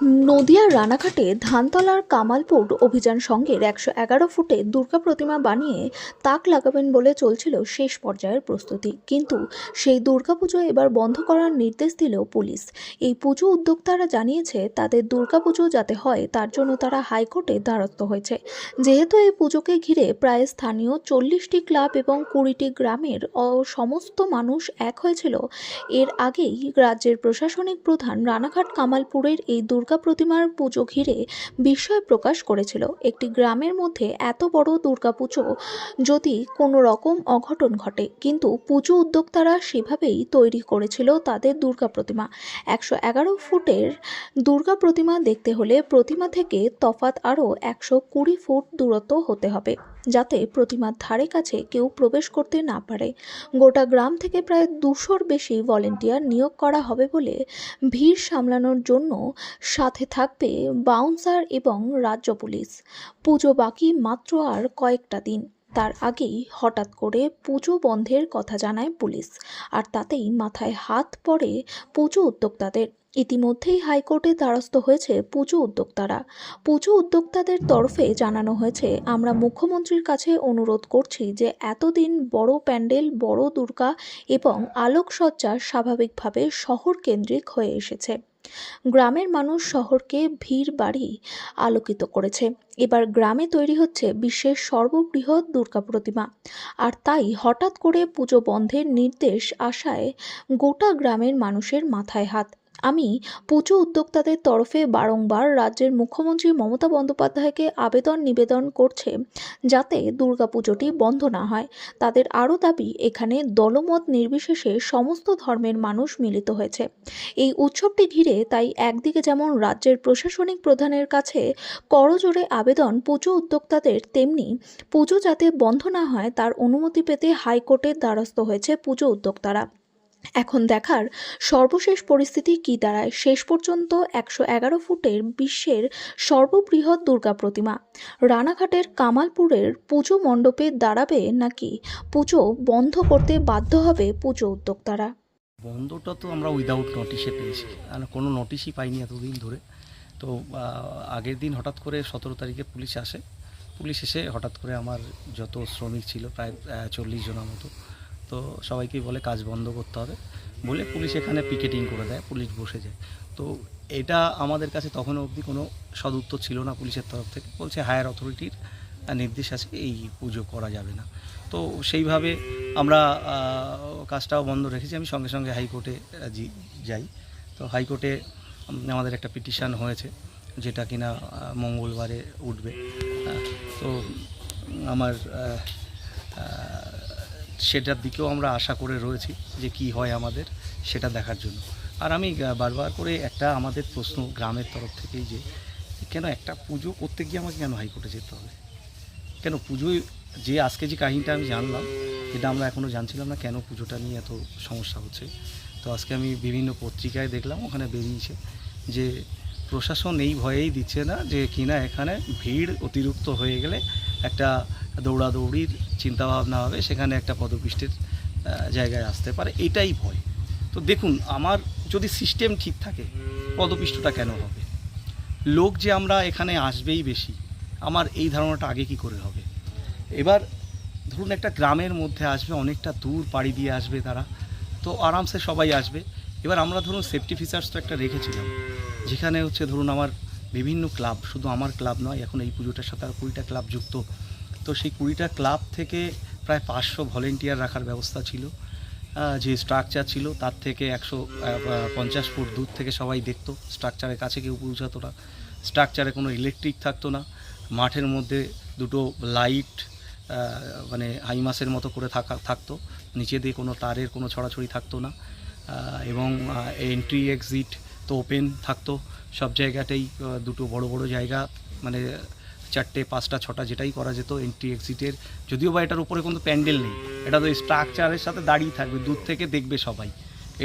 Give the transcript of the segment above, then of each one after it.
নদিয়ার রানাঘাটে ধানতলার কামালপুর অভিযান সংঘের ১১১ ফুটে দুর্গা প্রতিমা বানিয়ে তাক লাগাবেন বলে চলছিল শেষ পর্যায়ের প্রস্তুতি। কিন্তু সেই দুর্গাপুজো এবার বন্ধ করার নির্দেশ দিল পুলিশ। এই পুজো উদ্যোক্তারা জানিয়েছে তাদের দুর্গাপুজো যাতে হয় তার জন্য তারা হাইকোর্টে দ্বারস্থ হয়েছে। যেহেতু এই পুজোকে ঘিরে প্রায় স্থানীয় ৪০টি ক্লাব এবং ২০টি গ্রামের সমস্ত মানুষ এক হয়েছিল, এর আগেই রাজ্যের প্রশাসনিক প্রধান রানাঘাট কামালপুরের এই দুর্গা প্রতিমার পুজো ঘিরে বিস্ময় প্রকাশ করেছিল। একটি গ্রামের মধ্যে এত বড় দুর্গাপুজো যদি কোনো রকম অঘটন ঘটে, কিন্তু পুজো উদ্যোক্তারা সেভাবেই তৈরি করেছিল তাদের দুর্গা প্রতিমা। ১১১ ফুটের দুর্গা প্রতিমা দেখতে হলে প্রতিমা থেকে তফাৎ আরও ১২০ ফুট দূরত্ব হতে হবে, যাতে প্রতিমার ধারে কাছে কেউ প্রবেশ করতে না পারে। গোটা গ্রাম থেকে প্রায় ২০০-র বেশি ভলেন্টিয়ার নিয়োগ করা হবে বলে ভিড় সামলানোর জন্য সাথে থাকবে বাউন্সার এবং রাজ্য পুলিশ। পুজো বাকি মাত্র আর কয়েকটা দিন, তার আগেই হঠাৎ করে পুজো বন্ধের কথা জানায় পুলিশ, আর তাতেই মাথায় হাত পড়ে পুজো উদ্যোক্তাদের। ইতিমধ্যেই হাইকোর্টে দ্বারস্থ হয়েছে পুজো উদ্যোক্তারা। পুজো উদ্যোক্তাদের তরফে জানানো হয়েছে, আমরা মুখ্যমন্ত্রীর কাছে অনুরোধ করছি যে এতদিন বড় প্যান্ডেল, বড় দুর্গা এবং আলোকসজ্জা স্বাভাবিকভাবে শহর কেন্দ্রিক হয়ে এসেছে। গ্রামের মানুষ শহরকে ভিড় বাড়ি আলোকিত করেছে। এবার গ্রামে তৈরি হচ্ছে বিশ্বের সর্ববৃহৎ দুর্গা প্রতিমা, আর তাই হঠাৎ করে পুজো বন্ধের নির্দেশ আসায় গোটা গ্রামের মানুষের মাথায় হাত। আমি পুজো উদ্যোক্তাদের তরফে বারংবার রাজ্যের মুখ্যমন্ত্রী মমতা বন্দ্যোপাধ্যায়কে নিবেদন করছে যাতে দুর্গাপুজোটি বন্ধ না হয়। তাদের আরও দাবি, এখানে দলমত নির্বিশেষে সমস্ত ধর্মের মানুষ মিলিত হয়েছে এই উৎসবটি ঘিরে। তাই একদিকে যেমন রাজ্যের প্রশাসনিক প্রধানের কাছে করজোড়ে আবেদন পুজো উদ্যোক্তাদের, তেমনি পুজো যাতে বন্ধ না হয় তার অনুমতি পেতে হাইকোর্টের দ্বারস্থ হয়েছে পুজো উদ্যোক্তারা। এখন দেখার সর্বশেষ পরিস্থিতি কী দাঁড়ায়। শেষ পর্যন্ত ১১১ ফুটের বিশ্বের সর্ববৃহৎ দুর্গা প্রতিমা রানাঘাটের কামালপুরের পুজো মণ্ডপে দাঁড়াবে, নাকি পুজো বন্ধ করতে বাধ্য হবে পুজো উদ্যোক্তারা? বন্ধটা তো আমরা উইদাউট নোটিশে পেয়েছি, কোনো নোটিশই পাইনি এতদিন ধরে। তো আগের দিন হঠাৎ করে ১৭ তারিখে পুলিশ আসে। পুলিশ এসে হঠাৎ করে আমার যত শ্রমিক ছিল প্রায় ৪০ জনের মতো, তো সবাইকেই বলে কাজ বন্ধ করতে হবে বলে পুলিশ এখানে পিকেটিং করে দেয়, পুলিশ বসে যায়। তো এটা আমাদের কাছে তখনও অবধি কোনো সদুত্তর ছিল না পুলিশের তরফ থেকে। বলছে হায়ার অথরিটির নির্দেশ আছে, এই পুজো করা যাবে না। তো সেইভাবে আমরা কাজটাও বন্ধ রেখেছি। আমি সঙ্গে সঙ্গে হাইকোর্টে যাই। তো হাইকোর্টে আমাদের একটা পিটিশান হয়েছে, যেটা কিনা মঙ্গলবারে উঠবে। তো আমার সেটার দিকেও আমরা আশা করে রয়েছি যে কি হয় আমাদের সেটা দেখার জন্য। আর আমি বারবার করে একটা আমাদের প্রশ্ন গ্রামের তরফ থেকেই, যে কেন একটা পুজো করতে গিয়ে আমাকে কেন হাইকোর্টে যেতে হবে, কেন পুজোয় যে আজকে যে কাহিনিটা আমি জানলাম, এটা আমরা এখনও জানছিলাম না কেন পুজোটা নিয়ে এত সমস্যা হচ্ছে। তো আজকে আমি বিভিন্ন পত্রিকায় দেখলাম, ওখানে বেরিয়েছে যে প্রশাসন এই ভয়েই দিচ্ছে না যে কিনা এখানে ভিড় অতিরিক্ত হয়ে গেলে একটা দৌড়াদৌড়ির চিন্তাভাবনা হবে, সেখানে একটা পদপিষ্টের জায়গায় আসতে পারে, এটাই ভয়। তো দেখুন, আমার যদি সিস্টেম ঠিক থাকে পদপিষ্টটা কেন হবে? লোক যে আমরা এখানে আসবেই বেশি, আমার এই ধারণাটা আগে কি করে হবে? এবার ধরুন একটা গ্রামের মধ্যে আসবে, অনেকটা দূর পাড়ি দিয়ে আসবে তারা, তো আরামসে সবাই আসবে। এবার আমরা ধরুন সেফটি ফিচার্স তো একটা রেখেছিলাম, যেখানে হচ্ছে ধরুন আমার বিভিন্ন ক্লাব, শুধু আমার ক্লাব নয়, এখন এই পুজোটার সাথে আর ২০টা ক্লাব যুক্ত। তো সেই ২০টা ক্লাব থেকে প্রায় ৫০০ ভলেন্টিয়ার রাখার ব্যবস্থা ছিল। যে স্ট্রাকচার ছিল তার থেকে ১৫০ ফুট দূর থেকে সবাই দেখতো, স্ট্রাকচারের কাছে কেউ পৌঁছাতো না। স্ট্রাকচারে কোনো ইলেকট্রিক থাকতো না। মাঠের মধ্যে দুটো লাইট মানে হাইমাসের মতো করে থাকতো, নিচে দিয়ে কোনো তারের কোনো ছড়াছড়ি থাকতো না। এবং এন্ট্রি এক্সিট তো ওপেন থাকতো সব জায়গাতেই। দুটো বড় বড় জায়গা, মানে ৪টে ৫টা ৬টা যেটাই করা যেত এন্ট্রি এক্সিটের। যদিও বা এটার উপরে কোনো প্যান্ডেল নেই, এটা তো স্ট্রাকচারের সাথে দাঁড়িয়ে থাকবে, দূর থেকে দেখবে সবাই।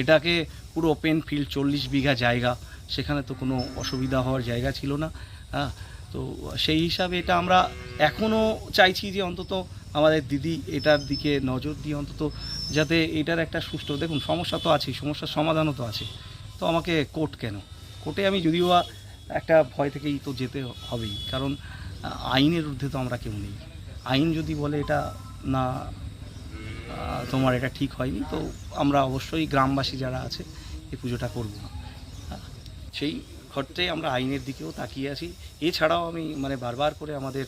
এটাকে পুরো ওপেন ফিল্ড, ৪০ বিঘা জায়গা, সেখানে তো কোনো অসুবিধা হওয়ার জায়গা ছিল না। হ্যাঁ, তো সেই হিসাবে এটা আমরা এখনও চাইছি যে অন্তত আমাদের দিদি এটার দিকে নজর দিয়ে অন্তত যাতে এটার একটা সুষ্ঠু, দেখুন সমস্যা তো আছেই, সমস্যার সমাধানও তো আছে। তো আমাকে কোর্ট কেন? কোর্টে আমি যদিও একটা ভয় থেকেই তো যেতে হবেই, কারণ আইনের ঊর্ধ্বে তো আমরা কেউ নেই। আইন যদি বলে এটা না তোমার এটা ঠিক হয়নি, তো আমরা অবশ্যই গ্রামবাসী যারা আছে এই পুজোটা করব। সেই ক্ষেত্রে আমরা আইনের দিকেও তাকিয়ে আছি। এছাড়াও আমি বারবার করে আমাদের